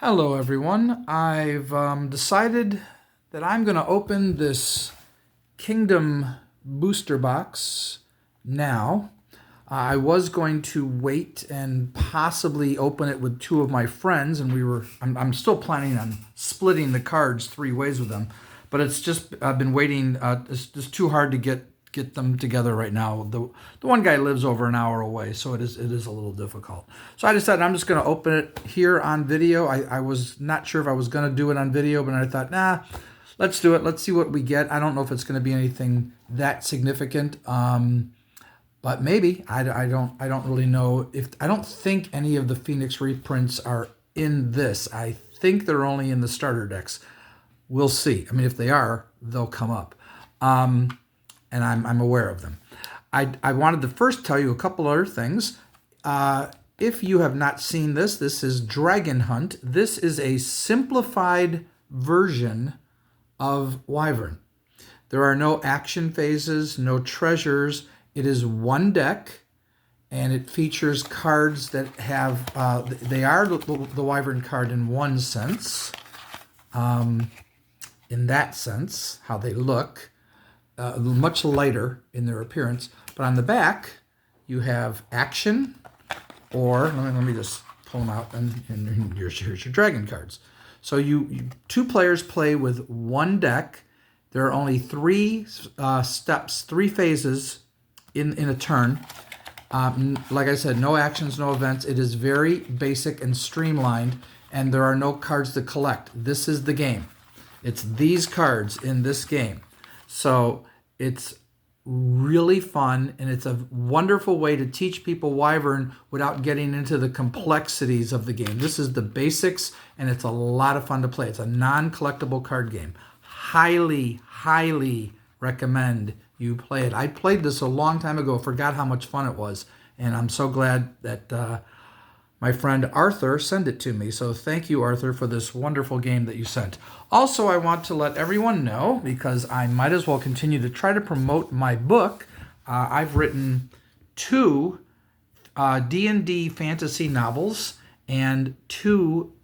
Hello everyone. I've decided that I'm going to open this Kingdom booster box now. I was going to wait and possibly open it with two of my friends, and I'm still planning on splitting the cards three ways with them, but it's just I've been waiting. It's just too hard to get them together right now. The one guy lives over an hour away, so it is a little difficult. So I decided I'm just going to open it here on video. I was not sure if I was going to do it on video, but I thought, nah, let's do it. Let's see what we get. I don't know if it's going to be anything that significant, but maybe. I don't really know. I don't think any of the Phoenix reprints are in this. I think they're only in the starter decks. We'll see. I mean, if they are, they'll come up. And I'm aware of them. I wanted to first tell you a couple other things. If you have not seen this, this is Dragon Hunt. This is a simplified version of Wyvern. There are no action phases, no treasures. It is one deck, and it features cards that have, they are the Wyvern card in one sense. In that sense, how they look. Much lighter in their appearance, but on the back you have action, or let me just pull them out, and here's your dragon cards. So two players play with one deck. There are only three steps, three phases in a turn. Like I said, no actions, no events. It is very basic and streamlined, and there are no cards to collect. This is the game. It's these cards in this game. So it's really fun, and it's a wonderful way to teach people Wyvern without getting into the complexities of the game. This is the basics, and it's a lot of fun to play. It's a non-collectible card game. Highly, highly recommend you play it. I played this a long time ago, forgot how much fun it was, and I'm so glad that my friend Arthur sent it to me. So thank you, Arthur, for this wonderful game that you sent. Also, I want to let everyone know, because I might as well continue to try to promote my book. I've written two D&D fantasy novels and two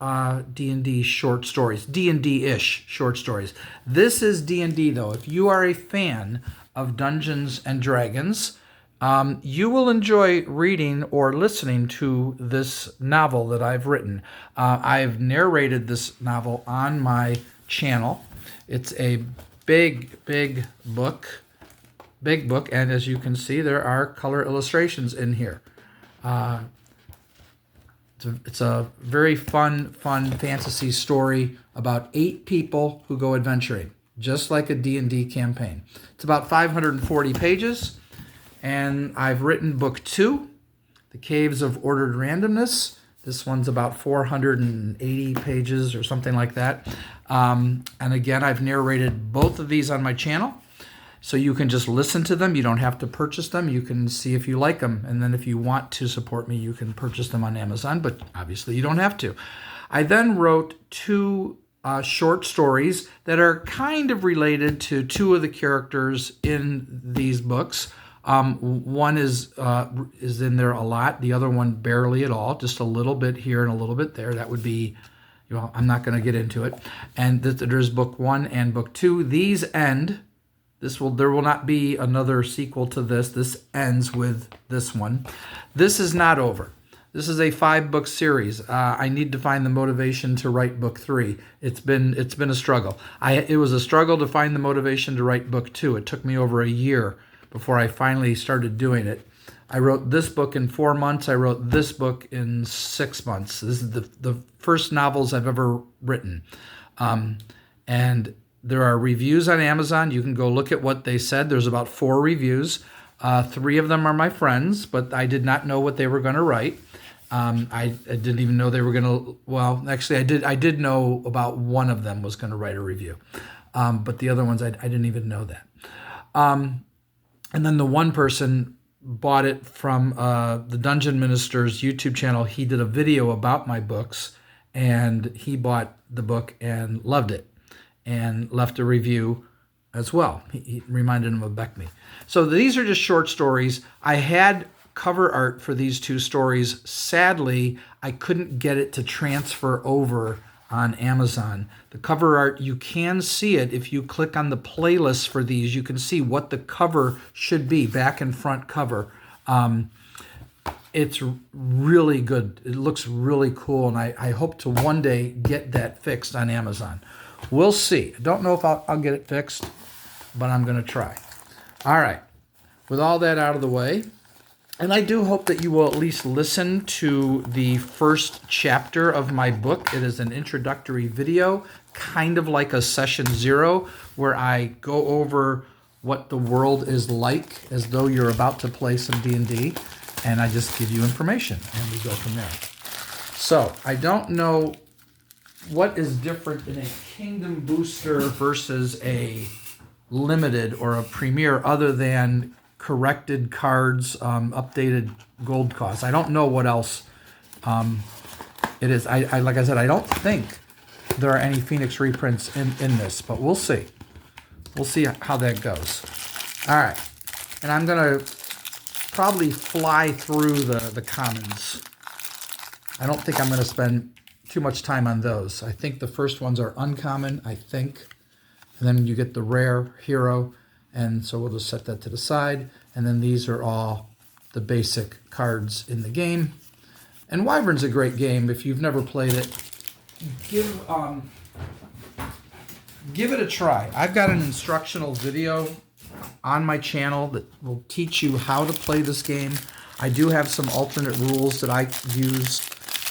D&D short stories, D&D-ish short stories. This is D&D, though. If you are a fan of Dungeons and Dragons, you will enjoy reading or listening to this novel that I've written. I've narrated this novel on my channel. It's a big book, and as you can see, there are color illustrations in here. It's a very fun fantasy story about 8 people who go adventuring, just like a D&D campaign. It's about 540 pages. And I've written book 2, The Caves of Ordered Randomness. This one's about 480 pages or something like that. And again, I've narrated both of these on my channel. So you can just listen to them. You don't have to purchase them. You can see if you like them. And then if you want to support me, you can purchase them on Amazon. But obviously you don't have to. I then wrote 2 short stories that are kind of related to 2 of the characters in these books. One is in there a lot. The other one barely at all. Just a little bit here and a little bit there. That would be, I'm not going to get into it. And there's book 1 and book 2. These end. There will not be another sequel to this. This ends with this one. This is not over. This is a 5-book series. I need to find the motivation to write book 3. It's been a struggle. It was a struggle to find the motivation to write book 2. It took me over a year before I finally started doing it. I wrote this book in 4 months. I wrote this book in 6 months. This is the first novels I've ever written. And there are reviews on Amazon. You can go look at what they said. There's about 4 reviews. 3 of them are my friends, but I did not know what they were going to write. I didn't even know they were going to, well, actually I did know about one of them was going to write a review. But the other ones, I didn't even know that. And then the one person bought it from the Dungeon Minister's YouTube channel. He did a video about my books, and he bought the book and loved it and left a review as well. He reminded him of Beckme. So these are just short stories. I had cover art for these two stories. Sadly, I couldn't get it to transfer over on Amazon. The cover art, you can see it if you click on the playlist for these. You can see what the cover should be, back and front cover. It's really good. It looks really cool, and I hope to one day get that fixed on Amazon. We'll see. I don't know if I'll get it fixed, but I'm going to try. All right. With all that out of the way, and I do hope that you will at least listen to the first chapter of my book. It is an introductory video, kind of like a session 0, where I go over what the world is like as though you're about to play some D&D, and I just give you information, and we go from there. So I don't know what is different in a Kingdom Booster versus a Limited or a Premier other than corrected cards, updated gold costs. I don't know what else it is. I like I said, I don't think there are any Phoenix reprints in this, but we'll see. We'll see how that goes. All right. And I'm going to probably fly through the commons. I don't think I'm going to spend too much time on those. I think the first ones are uncommon, I think. And then you get the rare hero. And so we'll just set that to the side. And then these are all the basic cards in the game. And Wyvern's a great game. If you've never played it, give it a try. I've got an instructional video on my channel that will teach you how to play this game. I do have some alternate rules that I use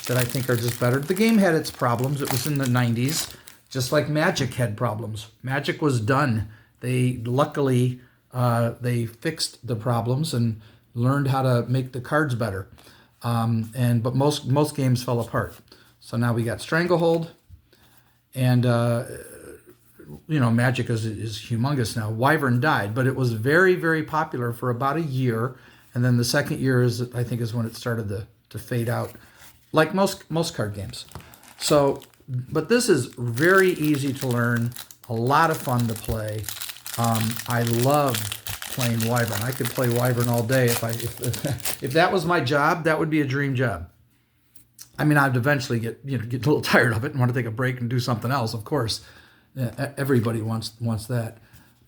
that I think are just better. The game had its problems. It was in the 90s, just like Magic had problems. Magic was done. They luckily they fixed the problems and learned how to make the cards better. But most games fell apart. So now we got Stranglehold, and Magic is humongous now. Wyvern died, but it was very, very popular for about a year, and then the second year is when it started to fade out, like most card games. So, but this is very easy to learn, a lot of fun to play. I love playing Wyvern. I could play Wyvern all day if that was my job. That would be a dream job. I mean, I'd eventually get a little tired of it and want to take a break and do something else. Of course, everybody wants that.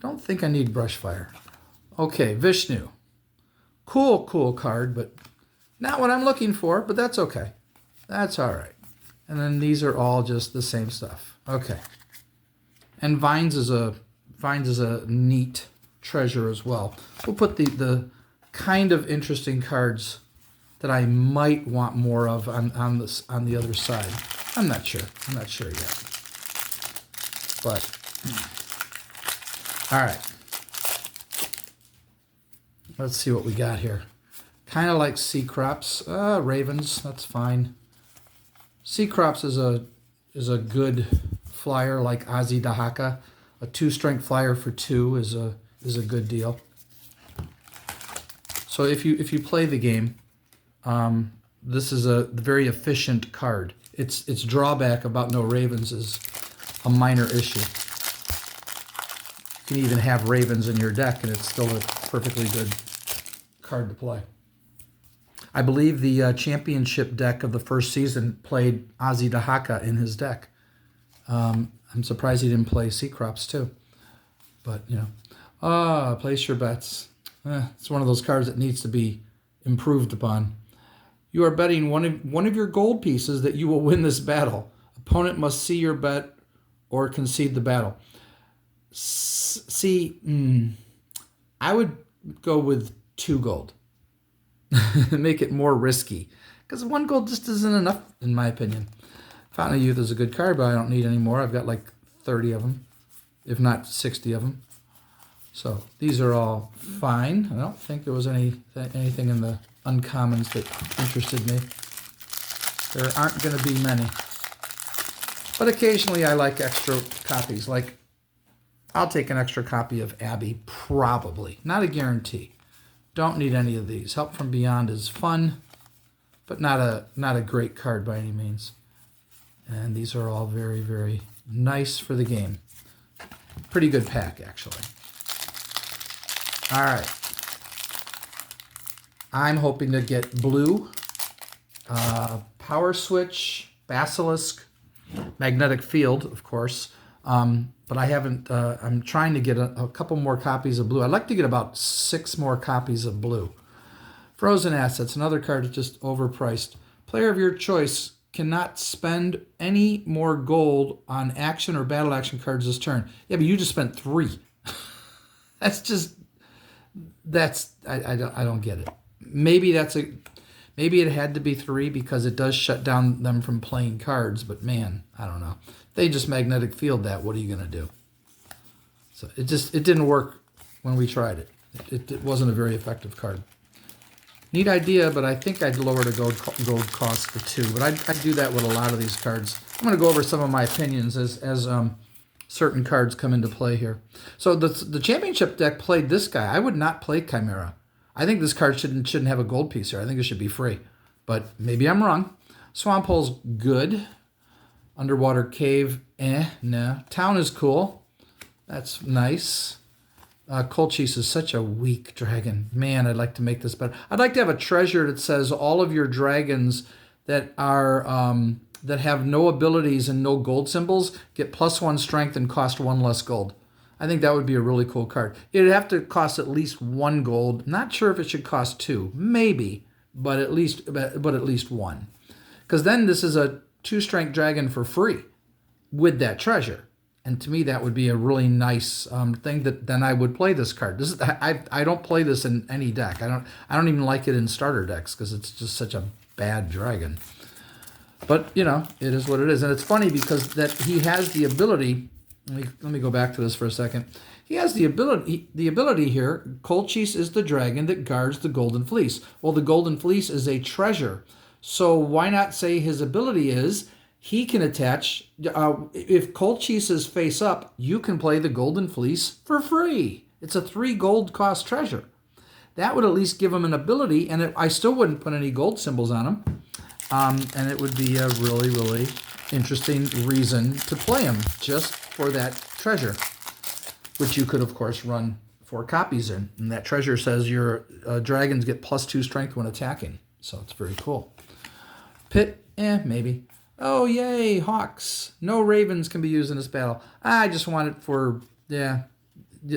Don't think I need Brushfire. Okay, Vishnu, cool card, but not what I'm looking for. But that's okay. That's all right. And then these are all just the same stuff. Okay. And Vines is a neat treasure as well. We'll put the kind of interesting cards that I might want more of on the other side. I'm not sure yet. But all right. Let's see what we got here. Kind of like Sea Crops. Ravens, that's fine. Sea Crops is a good flyer like Ozzy Dahaka. A 2-strength flyer for 2 is a good deal. So if you play the game, this is a very efficient card. Its drawback about no ravens is a minor issue. You can even have ravens in your deck, and it's still a perfectly good card to play. I believe the championship deck of the first season played Ozzy Dahaka in his deck. I'm surprised he didn't play Sea Crops too. But, place your bets. It's one of those cards that needs to be improved upon. You are betting one of your gold pieces that you will win this battle. Opponent must see your bet or concede the battle. I would go with 2 gold. Make it more risky. Because 1 gold just isn't enough, in my opinion. Fountain of Youth is a good card, but I don't need any more. I've got like 30 of them, if not 60 of them. So these are all fine. I don't think there was anything in the uncommons that interested me. There aren't going to be many. But occasionally I like extra copies. Like, I'll take an extra copy of Abby, probably. Not a guarantee. Don't need any of these. Help from Beyond is fun, but not a great card by any means. And these are all very, very nice for the game. Pretty good pack, actually. All right. I'm hoping to get blue, power switch, basilisk, magnetic field, of course. But I haven't, I'm trying to get a couple more copies of blue. I'd like to get about 6 more copies of blue. Frozen assets, another card that's just overpriced. Player of your choice cannot spend any more gold on action or battle action cards this turn. Yeah, but you just spent 3. I don't get it. Maybe it had to be 3 because it does shut down them from playing cards, but man, I don't know. If they just magnetic field that, what are you going to do? So it didn't work when we tried it. It wasn't a very effective card. Neat idea, but I think I'd lower the gold cost to 2. But I do that with a lot of these cards. I'm going to go over some of my opinions as certain cards come into play here. So the championship deck played this guy. I would not play Chimera. I think this card shouldn't have a gold piece here. I think it should be free. But maybe I'm wrong. Swamp Hole's good. Underwater Cave, no. Town is cool. That's nice. Colchis is such a weak dragon. Man, I'd like to make this better. I'd like to have a treasure that says all of your dragons that are that have no abilities and no gold symbols get +1 strength and cost 1 less gold. I think that would be a really cool card. It'd have to cost at least 1 gold. Not sure if it should cost 2. Maybe, but at least 1. Because then this is a 2 strength dragon for free with that treasure. And to me, that would be a really nice thing that then I would play this card. I don't play this in any deck. I don't even like it in starter decks because it's just such a bad dragon. But you know, it is what it is, and it's funny because that he has the ability. Let me go back to this for a second. He has the ability here. Colchis is the dragon that guards the Golden Fleece. Well, the Golden Fleece is a treasure, so why not say his ability is? He can attach, if Colchis is face up, you can play the Golden Fleece for free. It's a 3 gold cost treasure. That would at least give him an ability, and I still wouldn't put any gold symbols on him. And it would be a really, really interesting reason to play him, just for that treasure, which you could, of course, run 4 copies in. And that treasure says your dragons get +2 strength when attacking. So it's very cool. Pit, maybe. Oh, yay, hawks. No ravens can be used in this battle. I just want it for,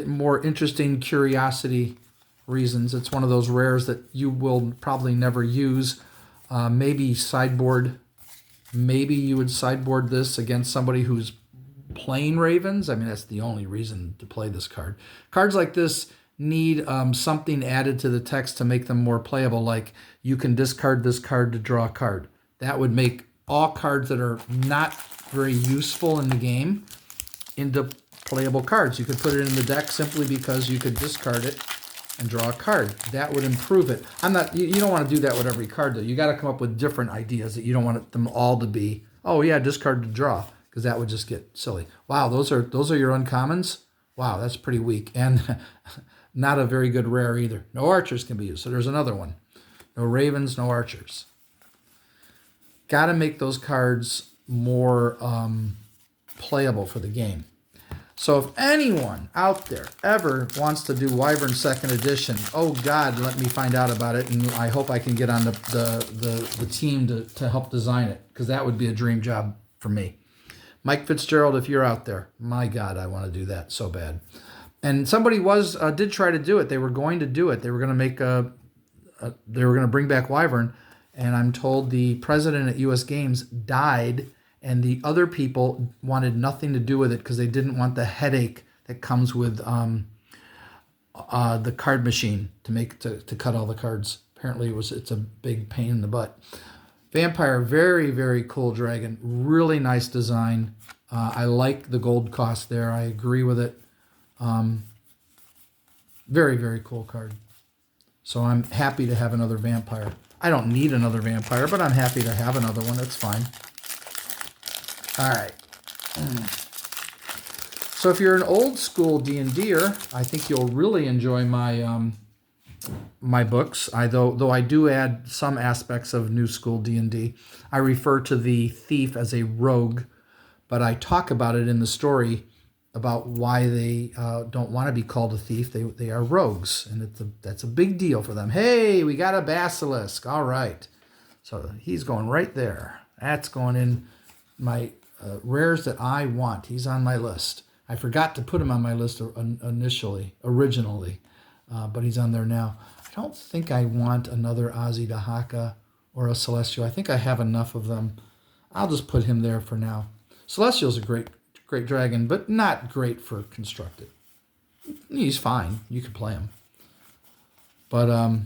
more interesting curiosity reasons. It's one of those rares that you will probably never use. Maybe sideboard. Maybe you would sideboard this against somebody who's playing ravens. I mean, that's the only reason to play this card. Cards like this need something added to the text to make them more playable, like you can discard this card to draw a card. That would make all cards that are not very useful in the game into playable cards. You could put it in the deck simply because you could discard it and draw a card. That would improve it. You don't want to do that with every card, though. You got to come up with different ideas that you don't want them all to be, oh yeah, discard to draw, because that would just get silly. Wow, those are your uncommons? Wow, that's pretty weak. And not a very good rare either. No archers can be used. So there's another one. No ravens, no archers. Got to make those cards more playable for the game. So if anyone out there ever wants to do Wyvern 2nd Edition, oh God, let me find out about it, and I hope I can get on the team to help design it, because that would be a dream job for me. Mike Fitzgerald, if you're out there, my God, I want to do that so bad. And somebody did try to do it. They were going to do it. They were going to make they were going to bring back Wyvern. And I'm told the president at U.S. Games died, and the other people wanted nothing to do with it because they didn't want the headache that comes with the card machine to cut all the cards. Apparently, it's a big pain in the butt. Vampire, very, very cool dragon. Really nice design. I like the gold cost there. I agree with it. Very, very cool card. So I'm happy to have another vampire. I don't need another vampire, but I'm happy to have another one. That's fine. All right. So if you're an old school D&Der, I think you'll really enjoy my my books. Though I do add some aspects of new school D&D. I refer to the thief as a rogue, but I talk about it in the story about why they don't want to be called a thief. They are rogues, and that's a big deal for them. Hey, we got a basilisk. All right. So he's going right there. That's going in my rares that I want. He's on my list. I forgot to put him on my list originally, but he's on there now. I don't think I want another Ozzy Dahaka or a Celestial. I think I have enough of them. I'll just put him there for now. Celestial's a great dragon, but not great for constructed. He's fine. You can play him. But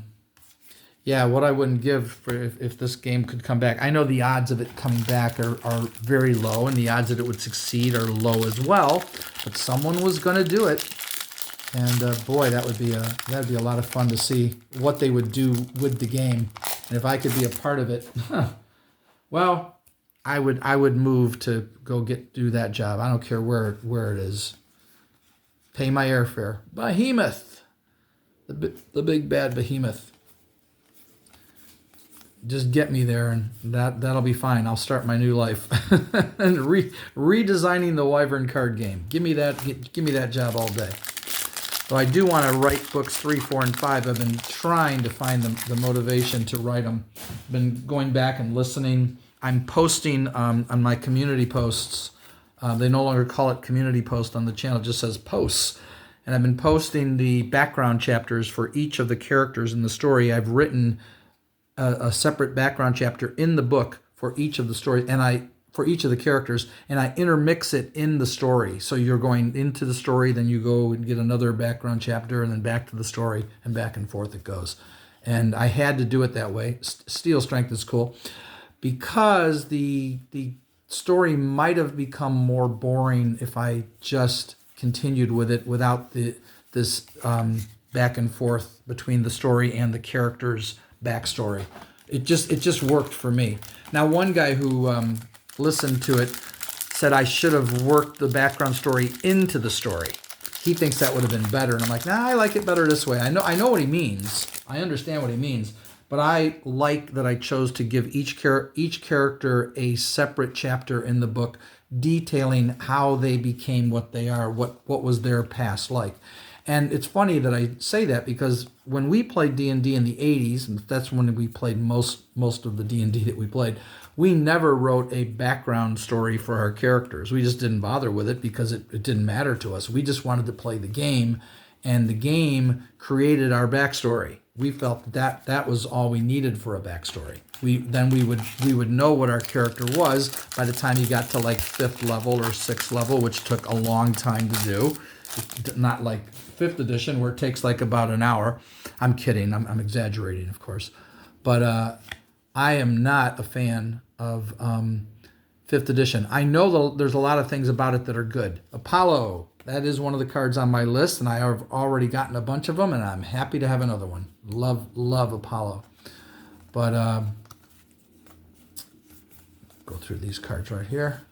yeah, what I wouldn't give for if this game could come back. I know the odds of it coming back are very low, and the odds that it would succeed are low as well. But someone was going to do it, and boy, that'd be a lot of fun to see what they would do with the game, and if I could be a part of it. Well, I would move to go do that job. I don't care where it is. Pay my airfare. Behemoth, the big bad behemoth. Just get me there, and that'll be fine. I'll start my new life and redesigning the Wyvern card game. Give me that job all day. Though I do want to write books 3, 4, and 5. I've been trying to find the motivation to write them. Been going back and listening. I'm posting on my community posts. They no longer call it community post on the channel. It just says posts. And I've been posting the background chapters for each of the characters in the story. I've written a separate background chapter in the book for each of the stories, and for each of the characters, and I intermix it in the story. So you're going into the story, then you go and get another background chapter, and then back to the story, and back and forth it goes. And I had to do it that way. Steel Strength is cool because the story might have become more boring if I just continued with it without this back and forth between the story and the characters' backstory. It just worked for me. Now, one guy who listened to it said I should have worked the background story into the story. He thinks that would have been better, and I'm like, nah, I like it better this way. I know what he means. I understand what he means, but I like that I chose to give each character a separate chapter in the book detailing how they became what they are, what was their past like. And it's funny that I say that because when we played D&D in the 80s, and that's when we played most of the D&D that we played, we never wrote a background story for our characters. We just didn't bother with it because it didn't matter to us. We just wanted to play the game, and the game created our backstory. We felt that was all we needed for a backstory. We would know what our character was by the time you got to like 5th level or 6th level, which took a long time to do. Not like 5th edition where it takes like about an hour. I'm kidding. I'm exaggerating, of course. But I am not a fan of 5th edition. I know there's a lot of things about it that are good. Apollo, that is one of the cards on my list, and I have already gotten a bunch of them, and I'm happy to have another one. Love Apollo. But go through these cards right here.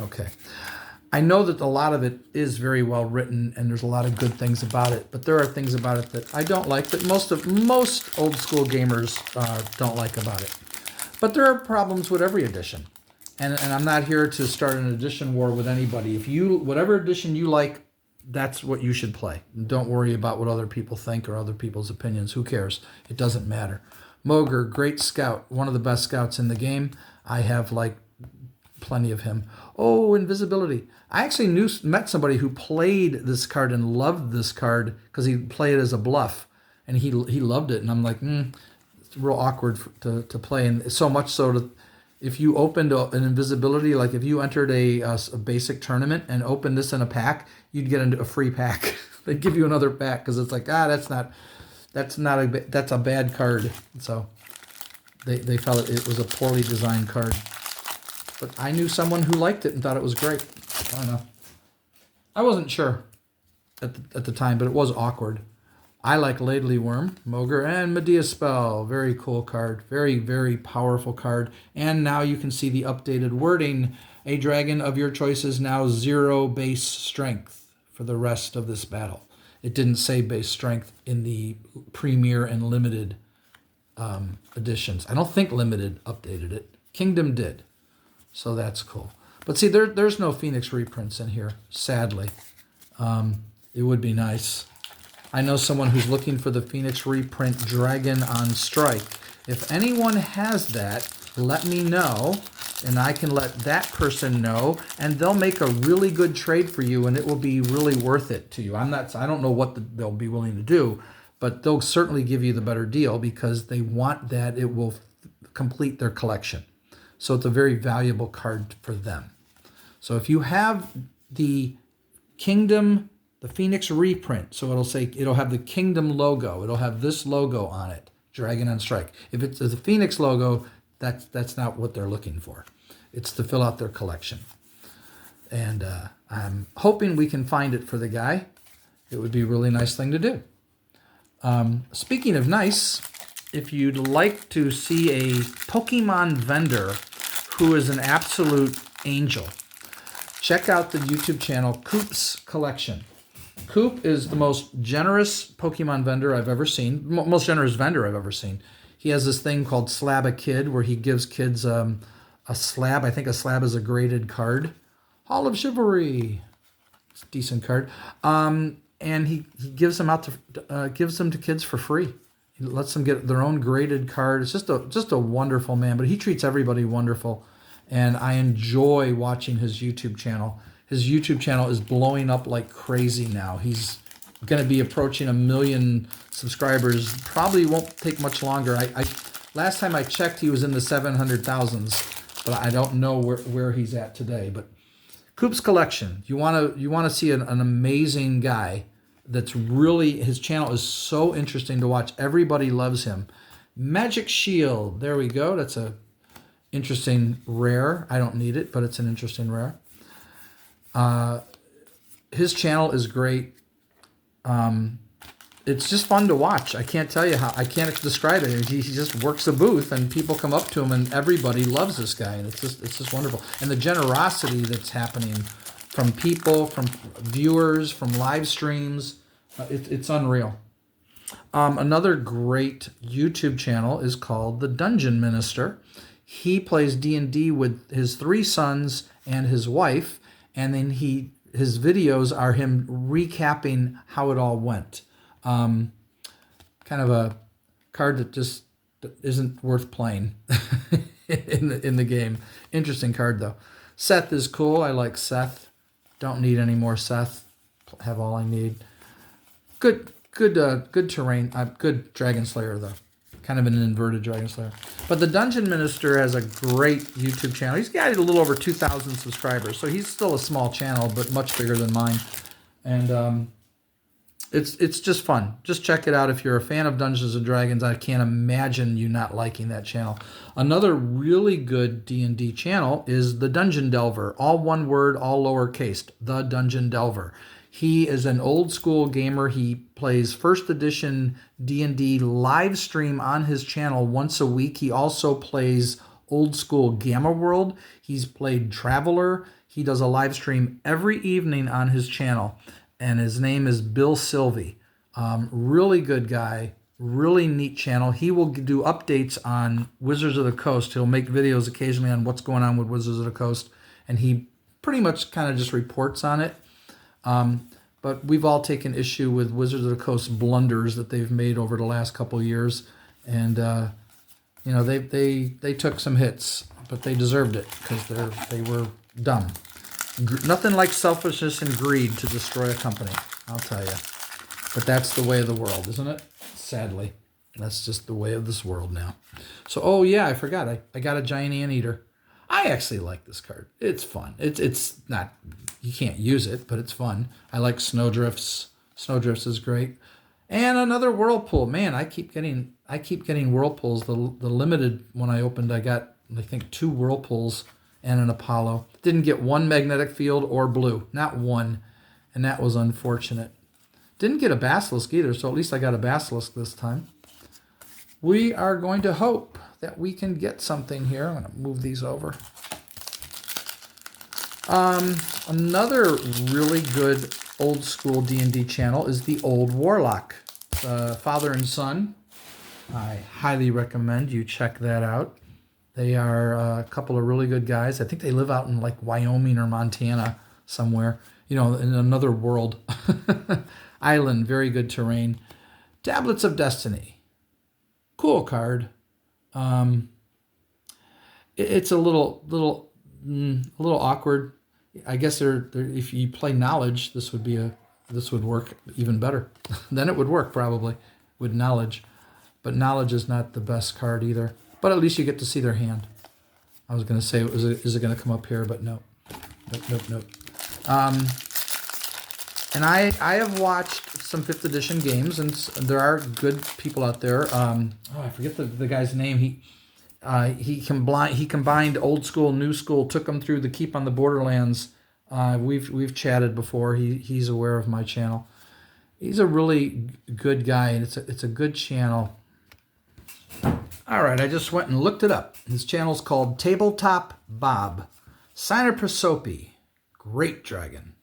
Okay. I know that a lot of it is very well written, and there's a lot of good things about it, but there are things about it that I don't like, that most old school gamers don't like about it. But there are problems with every edition, and I'm not here to start an edition war with anybody. Whatever edition you like, that's what you should play. Don't worry about what other people think or other people's opinions. Who cares? It doesn't matter. Moger, great scout, one of the best scouts in the game. I have like plenty of him. Oh, invisibility. I actually met somebody who played this card and loved this card because he played it as a bluff, and he loved it. And I'm like, it's real awkward to play, and so much so that if you opened an invisibility, like if you entered a basic tournament and opened this in a pack, you'd get a free pack. They'd give you another pack because it's like, that's a bad card. So they felt it was a poorly designed card. But I knew someone who liked it and thought it was great. I don't know. I wasn't sure at the time, but it was awkward. I like Ladley Worm, Moger, and Medea Spell. Very cool card. Very, very powerful card. And now you can see the updated wording. A dragon of your choice is now 0 base strength for the rest of this battle. It didn't say base strength in the Premier and Limited editions. I don't think Limited updated it. Kingdom did. So that's cool. But see, there's no Phoenix reprints in here, sadly. It would be nice. I know someone who's looking for the Phoenix reprint Dragon on Strike. If anyone has that, let me know, and I can let that person know, and they'll make a really good trade for you, and it will be really worth it to you. I don't know what they'll be willing to do, but they'll certainly give you the better deal because they want that. It will complete their collection. So it's a very valuable card for them. So if you have the Kingdom, the Phoenix reprint, so it'll have the Kingdom logo. It'll have this logo on it, Dragon on Strike. If it's a Phoenix logo, that's not what they're looking for. It's to fill out their collection. And I'm hoping we can find it for the guy. It would be a really nice thing to do. Speaking of nice, if you'd like to see a Pokemon vendor who is an absolute angel, check out the YouTube channel Coop's Collection. Coop is the most generous Pokemon vendor I've ever seen, most generous vendor I've ever seen. He has this thing called Slab a Kid where he gives kids a slab. I think a slab is a graded card. Hall of Chivalry. It's a decent card. And he gives them out to gives them to kids for free. He lets them get their own graded card. It's just a wonderful man, but he treats everybody wonderful. And I enjoy watching his YouTube channel. His YouTube channel is blowing up like crazy now. He's going to be approaching 1 million subscribers. Probably won't take much longer. I last time I checked, he was in the 700,000s, but I don't know where he's at today. But Coop's Collection. You want to see an amazing guy. That's really, his channel is so interesting to watch. Everybody loves him. Magic Shield. There we go. That's a interesting rare. I don't need it, but it's an interesting rare. His channel is great. It's just fun to watch. I can't tell you how. I can't describe it. He just works a booth, and people come up to him, and everybody loves this guy, and it's just wonderful. And the generosity that's happening from people, from viewers, from live streams, it's unreal. Another great YouTube channel is called The Dungeon Minister. He plays D&D with his 3 sons and his wife, and then his videos are him recapping how it all went. Kind of a card that just isn't worth playing in the game. Interesting card though. Seth is cool. I like Seth. Don't need any more Seth. Have all I need. Good terrain. Good Dragon Slayer though. Kind of an inverted Dragon Slayer. But the Dungeon Minister has a great YouTube channel. He's got a little over 2,000 subscribers, so he's still a small channel, but much bigger than mine. And it's just fun. Just check it out if you're a fan of Dungeons & Dragons. I can't imagine you not liking that channel. Another really good D&D channel is The Dungeon Delver. All one word, all lowercase. The Dungeon Delver. He is an old school gamer. He plays first edition D&D live stream on his channel once a week. He also plays old school Gamma World. He's played Traveler. He does a live stream every evening on his channel. And his name is Bill Sylvie. Really good guy. Really neat channel. He will do updates on Wizards of the Coast. He'll make videos occasionally on what's going on with Wizards of the Coast. And he pretty much kind of just reports on it. But we've all taken issue with Wizards of the Coast blunders that they've made over the last couple of years, and they took some hits, but they deserved it because they were dumb. Nothing like selfishness and greed to destroy a company, I'll tell you. But that's the way of the world, isn't it? Sadly, that's just the way of this world now. So, oh yeah, I forgot. I got a giant anteater. I actually like this card. It's fun. It's not, you can't use it, but it's fun. I like Snowdrifts. Snowdrifts is great. And another Whirlpool. Man, I keep getting Whirlpools. The limited one I opened, I got, I think, 2 Whirlpools and an Apollo. Didn't get one magnetic field or blue. Not one. And that was unfortunate. Didn't get a Basilisk either, so at least I got a Basilisk this time. We are going to hope that we can get something here. I'm going to move these over. Another really good old school D&D channel is the Old Warlock. Father and son. I highly recommend you check that out. They are a couple of really good guys. I think they live out in like Wyoming or Montana somewhere, in another world. Island, very good terrain. Tablets of Destiny. Cool card. It's a little awkward. I guess if you play Knowledge, this would work even better. Then it would work probably with Knowledge, but Knowledge is not the best card either. But at least you get to see their hand. I was going to say, is it going to come up here? But no. Nope. And I have watched some 5th edition games, and there are good people out there. I forget the guy's name. He combined old school, new school, took them through the Keep on the Borderlands. We've chatted before. He's aware of my channel. He's a really good guy, and it's a good channel. All right, I just went and looked it up. His channel's called Tabletop Bob. Signer Prosopi. Great dragon.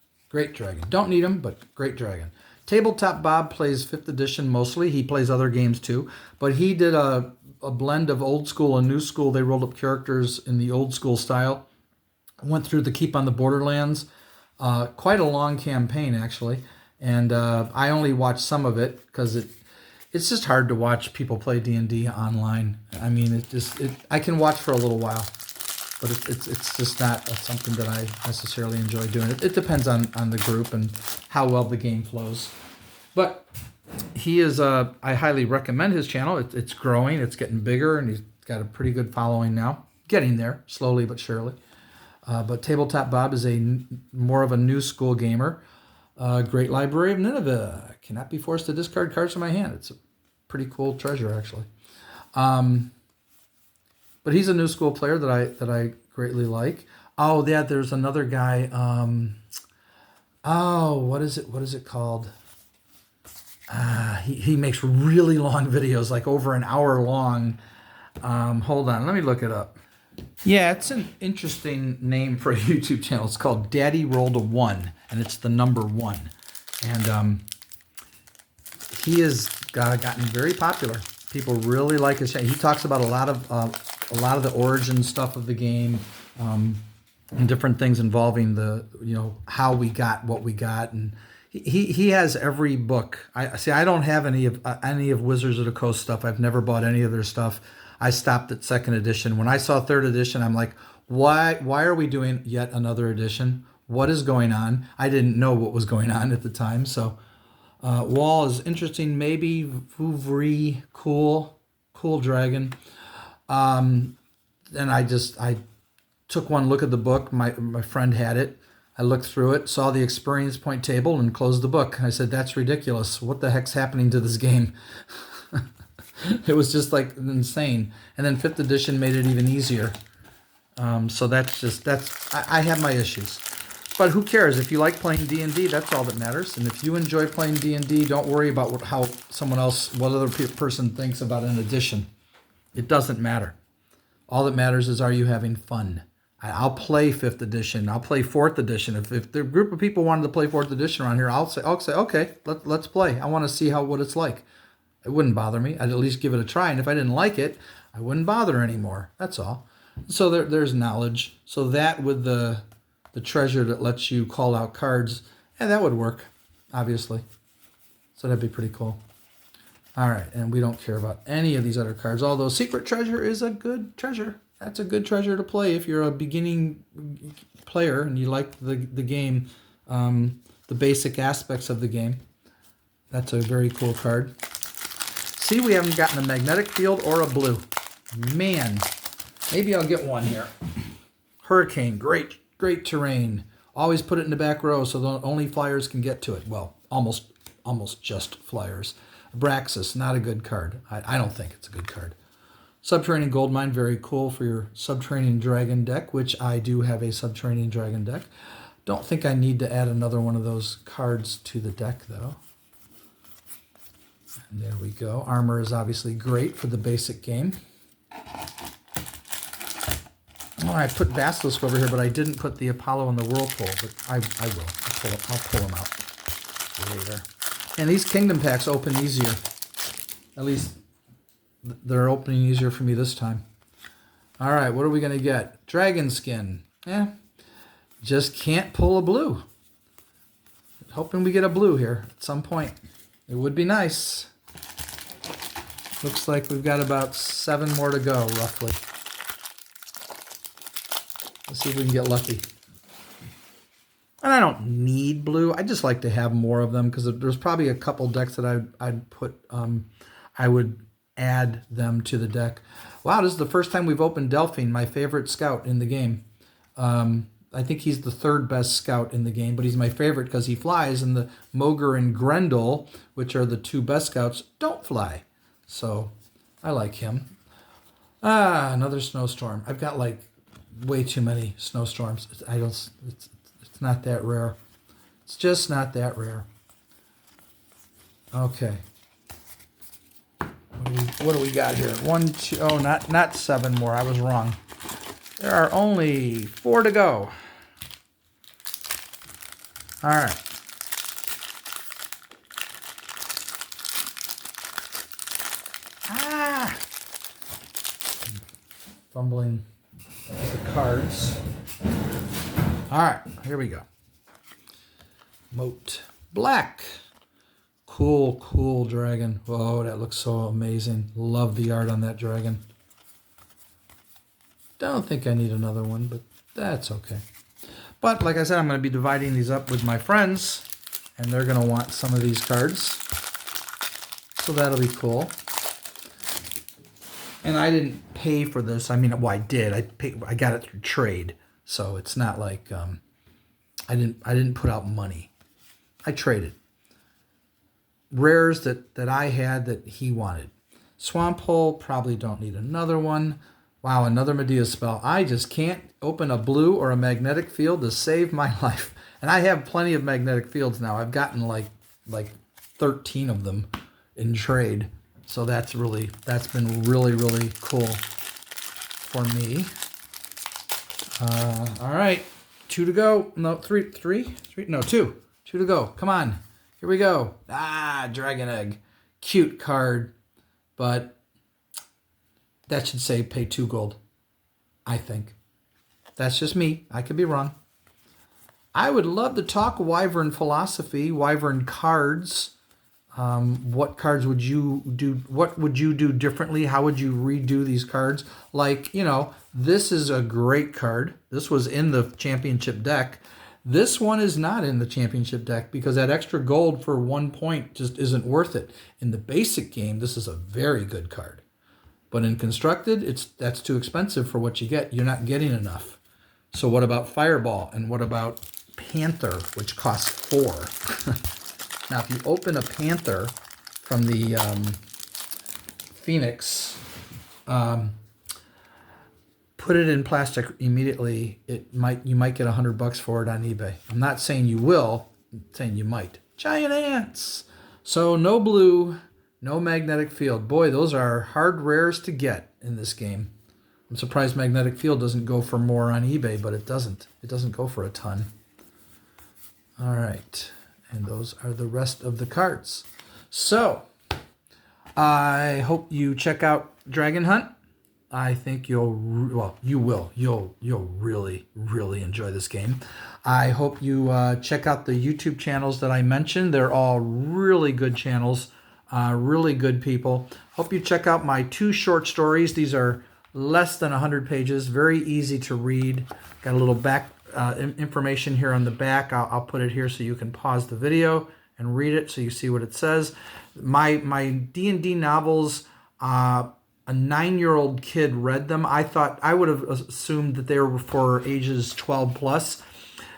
Don't need him, but great dragon. Tabletop Bob plays 5th edition mostly. He plays other games too, but he did a blend of old school and new school. They rolled up characters in the old school style. Went through the Keep on the Borderlands. Quite a long campaign, actually. And I only watched some of it because it's just hard to watch people play D&D online. I mean, I can watch for a little while, but it's just not something that I necessarily enjoy doing. It depends on the group and how well the game flows. But he is, I highly recommend his channel. It's growing, it's getting bigger, and he's got a pretty good following now. Getting there, slowly but surely. But Tabletop Bob is more of a new school gamer. Great Library of Nineveh. Cannot be forced to discard cards from my hand. It's a pretty cool treasure, actually. But he's a new school player that I greatly like. Oh, yeah, there's another guy. What is it called? He makes really long videos, like over an hour long. Hold on, let me look it up. Yeah, it's an interesting name for a YouTube channel. It's called Daddy Rolled a 1, and it's the number 1. And he has gotten very popular. People really like his channel. He talks about a lot of the origin stuff of the game, and different things involving how we got what we got, and he has every book. I don't have any of Wizards of the Coast stuff. I've never bought any of their stuff. I stopped at 2nd edition. When I saw 3rd edition, I'm like, why are we doing yet another edition? What is going on? I didn't know what was going on at the time. So Wall is interesting. Maybe Vouvry, cool dragon. And I took one look at the book. My friend had it. I looked through it, saw the experience point table, and closed the book. I said, that's ridiculous. What the heck's happening to this game? It was just like insane. And then 5th edition made it even easier. So I have my issues. But who cares? If you like playing D&D, that's all that matters. And if you enjoy playing D&D, don't worry about what other person thinks about an edition. It doesn't matter. All that matters is, are you having fun? I'll play 5th edition. I'll play 4th edition. If the group of people wanted to play 4th edition around here, I'll say, okay, let's play. I want to see what it's like. It wouldn't bother me. I'd at least give it a try. And if I didn't like it, I wouldn't bother anymore. That's all. So there's knowledge. So that with the treasure that lets you call out cards, that would work, obviously. So that'd be pretty cool. All right, and we don't care about any of these other cards, although Secret Treasure is a good treasure. That's a good treasure to play if you're a beginning player and you like the game, the basic aspects of the game. That's a very cool card. See, we haven't gotten a magnetic field or a blue. Man, maybe I'll get one here. Hurricane, great terrain. Always put it in the back row so that only flyers can get to it. Well, almost just flyers. Abraxas, not a good card. I don't think it's a good card. Subterranean Goldmine, very cool for your Subterranean Dragon deck, which I do have a Subterranean Dragon deck. Don't think I need to add another one of those cards to the deck, though. And there we go. Armor is obviously great for the basic game. Oh, I put Basilisk over here, but I didn't put the Apollo and the Whirlpool, but I will. I'll pull them out later. And these Kingdom packs open easier. At least they're opening easier for me this time. All right, what are we going to get? Dragon skin. Just can't pull a blue. Hoping we get a blue here at some point. It would be nice. Looks like we've got about 7 more to go, roughly. Let's see if we can get lucky. And I don't need blue. I just like to have more of them because there's probably a couple decks that I'd put. I would add them to the deck. Wow, this is the first time we've opened Delphine, my favorite scout in the game. I think he's the 3rd best scout in the game, but he's my favorite because he flies, and the Mogre and Grendel, which are the 2 best scouts, don't fly. So I like him. Another snowstorm. I've got like way too many snowstorms. It's not that rare. It's just not that rare. Okay. What do we got here? 1, 2, oh, not 7 more. I was wrong. There are only 4 to go. All right. Fumbling the cards. All right, here we go. Moat Black. Cool dragon. Whoa, that looks so amazing. Love the art on that dragon. Don't think I need another one, but that's okay. But like I said, I'm going to be dividing these up with my friends, and they're going to want some of these cards. So that'll be cool. And I didn't pay for this. I mean, well, I did. I got it through trade. So it's not like I didn't put out money. I traded. Rares that I had that he wanted. Swamp Hole, probably don't need another one. Wow, another Medea spell. I just can't open a blue or a magnetic field to save my life. And I have plenty of magnetic fields now. I've gotten like 13 of them in trade. So that's been really cool for me. All right, 2 to go. No, three. No, 2. 2 to go. Come on. Here we go. Dragon Egg. Cute card, but that should say pay 2 gold, I think. That's just me. I could be wrong. I would love to talk Wyvern philosophy, Wyvern cards. What cards would you do? What would you do differently? How would you redo these cards? Like, this is a great card. This was in the championship deck. This one is not in the championship deck because that extra gold for 1 point just isn't worth it. In the basic game, this is a very good card. But in constructed, that's too expensive for what you get. You're not getting enough. So what about Fireball? And what about Panther, which costs 4? Now, if you open a Panther from the Phoenix, put it in plastic immediately. You might get $100 for it on eBay. I'm not saying you will. I'm saying you might. Giant ants. So no blue, no magnetic field. Boy, those are hard rares to get in this game. I'm surprised magnetic field doesn't go for more on eBay, but it doesn't. It doesn't go for a ton. All right. And those are the rest of the cards. So, I hope you check out Dragon Hunt. I think you will. You'll really enjoy this game. I hope you check out the YouTube channels that I mentioned. They're all really good channels, really good people. Hope you check out my 2 short stories. These are less than 100 pages, very easy to read. Got a little back information here on the back. I'll put it here so you can pause the video and read it so you see what it says. My D&D novels, a 9-year-old kid read them. I would have assumed that they were for ages 12 plus.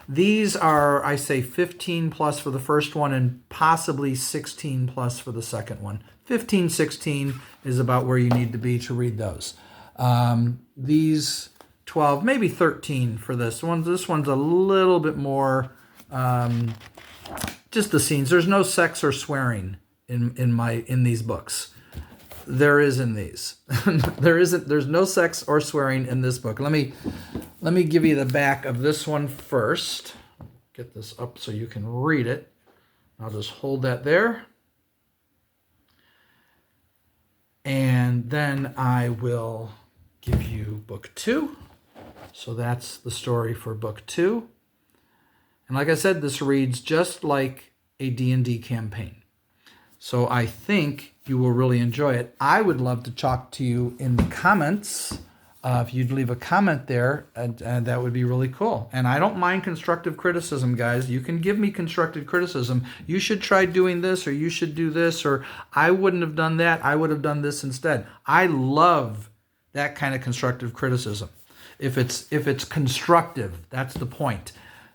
These are, I say, 15 plus for the first one and possibly 16 plus for the second one. 15, 16 is about where you need to be to read those. These 12, maybe 13 for this one. This one's a little bit more just the scenes. There's no sex or swearing in these books. There is in these. There's no sex or swearing in this book. Let me give you the back of this one first. Get this up so you can read it. I'll just hold that there. And then I will give you book 2. So that's the story for book 2. And like I said, this reads just like a D&D campaign. So I think you will really enjoy it. I would love to talk to you in the comments. If you'd leave a comment there, and that would be really cool. And I don't mind constructive criticism, guys. You can give me constructive criticism. You should try doing this, or you should do this, or I wouldn't have done that. I would have done this instead. I love that kind of constructive criticism. If it's constructive, that's the point.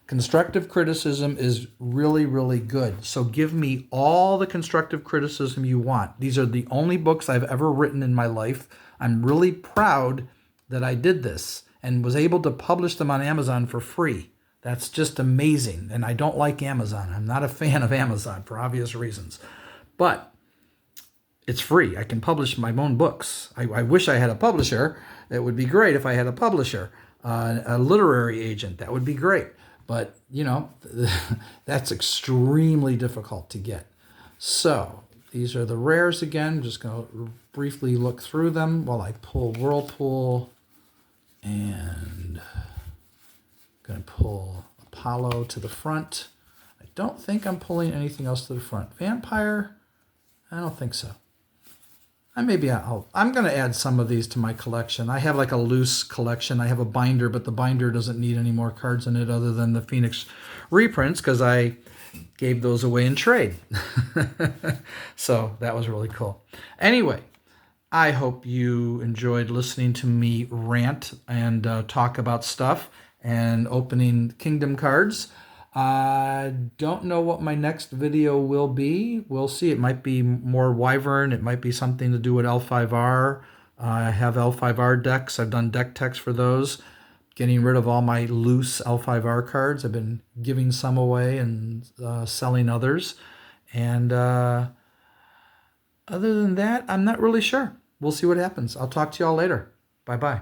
Constructive criticism is really, really good. So give me all the constructive criticism you want. These are the only books I've ever written in my life. I'm really proud that I did this and was able to publish them on Amazon for free. That's just amazing. And I don't like Amazon. I'm not a fan of Amazon for obvious reasons. But it's free. I can publish my own books. I wish I had a publisher. It would be great if I had a publisher, a literary agent. That would be great. But, you know, that's extremely difficult to get. So these are the rares again. I'm just going to briefly look through them while I pull Whirlpool. And I'm going to pull Apollo to the front. I don't think I'm pulling anything else to the front. Vampire? I don't think so. I'm going to add some of these to my collection. I have like a loose collection. I have a binder, but the binder doesn't need any more cards in it other than the Phoenix reprints because I gave those away in trade. So that was really cool. Anyway, I hope you enjoyed listening to me rant and talk about stuff and opening Kingdom cards. I don't know what my next video will be. We'll see. It might be more Wyvern. It might be something to do with L5R. I have L5R decks. I've done deck techs for those. Getting rid of all my loose L5R cards. I've been giving some away and selling others. And other than that, I'm not really sure. We'll see what happens. I'll talk to you all later. Bye-bye.